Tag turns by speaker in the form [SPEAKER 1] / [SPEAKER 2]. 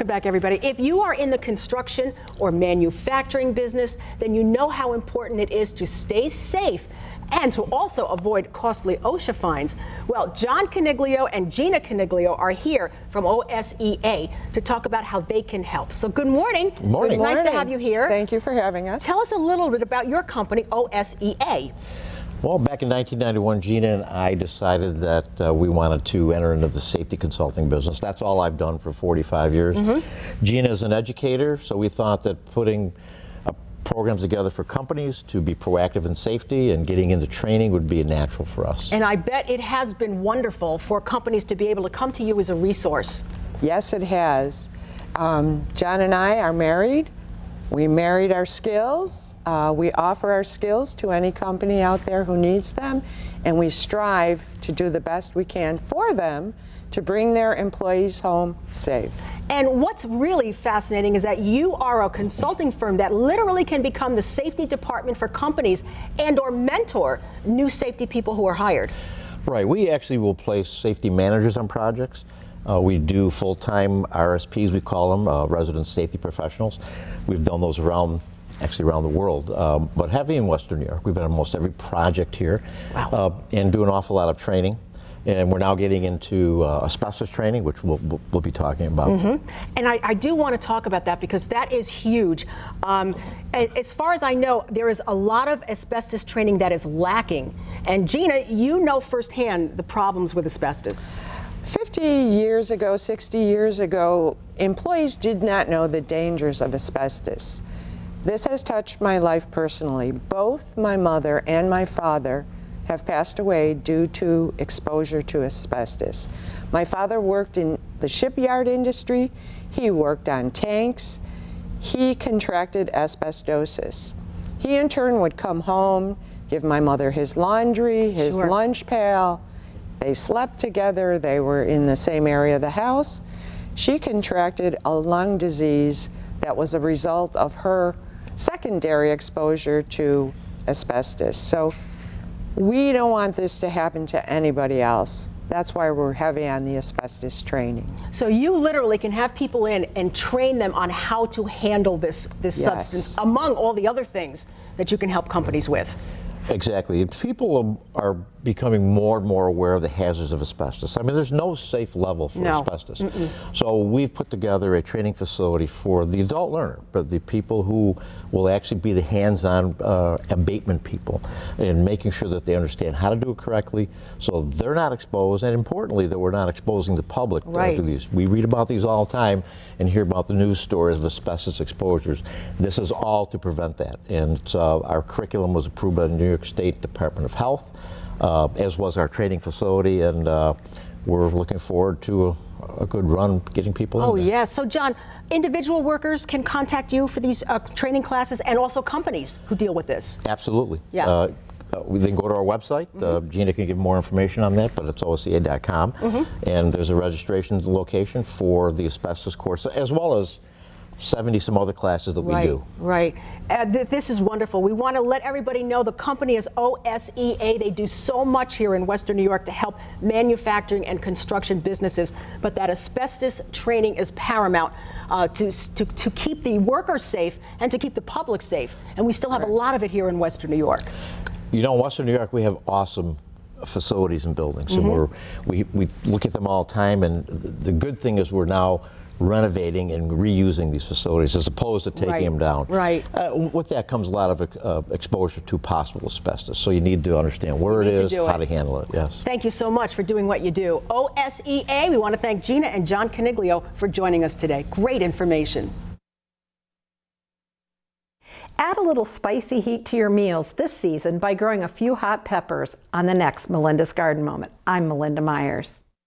[SPEAKER 1] Welcome back, everybody. If you are in the construction or manufacturing business, then you know how important it is to stay safe and to also avoid costly OSHA fines. Well, John Caniglio and Gina Caniglio are here from OSEA to talk about how they can help. So good morning.
[SPEAKER 2] Good morning.
[SPEAKER 1] Nice to have you here.
[SPEAKER 3] Thank you for having us.
[SPEAKER 1] Tell us a little bit about your company, OSEA.
[SPEAKER 2] Well, back in 1991, Gina and I decided that we wanted to enter into the safety consulting business. That's all I've done for 45 years. Gina is an educator, so we thought that putting programs together for companies to be proactive in safety and getting into training would be natural for us.
[SPEAKER 1] And I bet it has been wonderful for companies to be able to come to you as a resource.
[SPEAKER 3] Yes, it has. John and I are married. We married our skills. We offer our skills to any company out there who needs them, and we strive to do the best we can for them to bring their employees home safe.
[SPEAKER 1] And what's really fascinating is that you are a consulting firm that literally can become the safety department for companies and or mentor new safety people who are hired.
[SPEAKER 2] Right, we actually will place safety managers on projects. We do full-time RSPs, we call them, resident safety professionals. We've done those around the world, but heavy in Western New York. We've been on almost every project here.
[SPEAKER 1] Wow.
[SPEAKER 2] And do an awful lot of training. And we're now getting into asbestos training, which we'll be talking about.
[SPEAKER 1] And I do want to talk about that because that is huge. As far as I know, there is a lot of asbestos training that is lacking. And Gina, you know firsthand the problems with asbestos.
[SPEAKER 3] 50 years ago, 60 years ago, employees did not know the dangers of asbestos. This has touched my life personally. Both my mother and my father have passed away due to exposure to asbestos. My father worked in the shipyard industry. He worked on tanks. He contracted asbestosis. He in turn would come home, give my mother his laundry, his lunch pail. They slept together. They were in the same area of the house. She contracted a lung disease that was a result of her secondary exposure to asbestos. So we don't want this to happen to anybody else. That's why we're heavy on the asbestos training.
[SPEAKER 1] So you literally can have people in and train them on how to handle this substance, among all the other things that you can help companies with.
[SPEAKER 2] Exactly. People are becoming more and more aware of the hazards of asbestos. I mean, there's no safe level for asbestos. So we've put together a training facility for the adult learner, but the people who will actually be the hands-on abatement people, and making sure that they understand how to do it correctly so they're not exposed, and importantly, that we're not exposing the public to these. We read about these all the time and hear about the news stories of asbestos exposures. This is all to prevent that. And our curriculum was approved by the New York State Department of Health, as was our training facility, and we're looking forward to a good run getting people in there.
[SPEAKER 1] Yes. So John, individual workers can contact you for these training classes, and also companies who deal with this.
[SPEAKER 2] Absolutely.
[SPEAKER 1] Yeah.
[SPEAKER 2] We can go to our website. Gina can give more information on that, but it's OSEA.com. And there's a registration location for the asbestos course, as well as 70 some other classes that we do.
[SPEAKER 1] Right. This is wonderful. We want to let everybody know the company is OSEA. They do so much here in Western New York to help manufacturing and construction businesses, but that asbestos training is paramount to keep the workers safe and to keep the public safe. And we still have a lot of it here in Western New York.
[SPEAKER 2] You know, in Western New York, we have awesome facilities and buildings, and we look at them all the time, and the good thing is we're now renovating and reusing these facilities as opposed to taking them down. With that comes a lot of exposure to possible asbestos, so you need to understand where it is, how to handle it. Yes.
[SPEAKER 1] Thank you so much for doing what you do. OSEA, we want to thank Gina and John Caniglio for joining us today. Great information.
[SPEAKER 4] Add a little spicy heat to your meals this season by growing a few hot peppers on the next Melinda's Garden Moment. I'm Melinda Myers.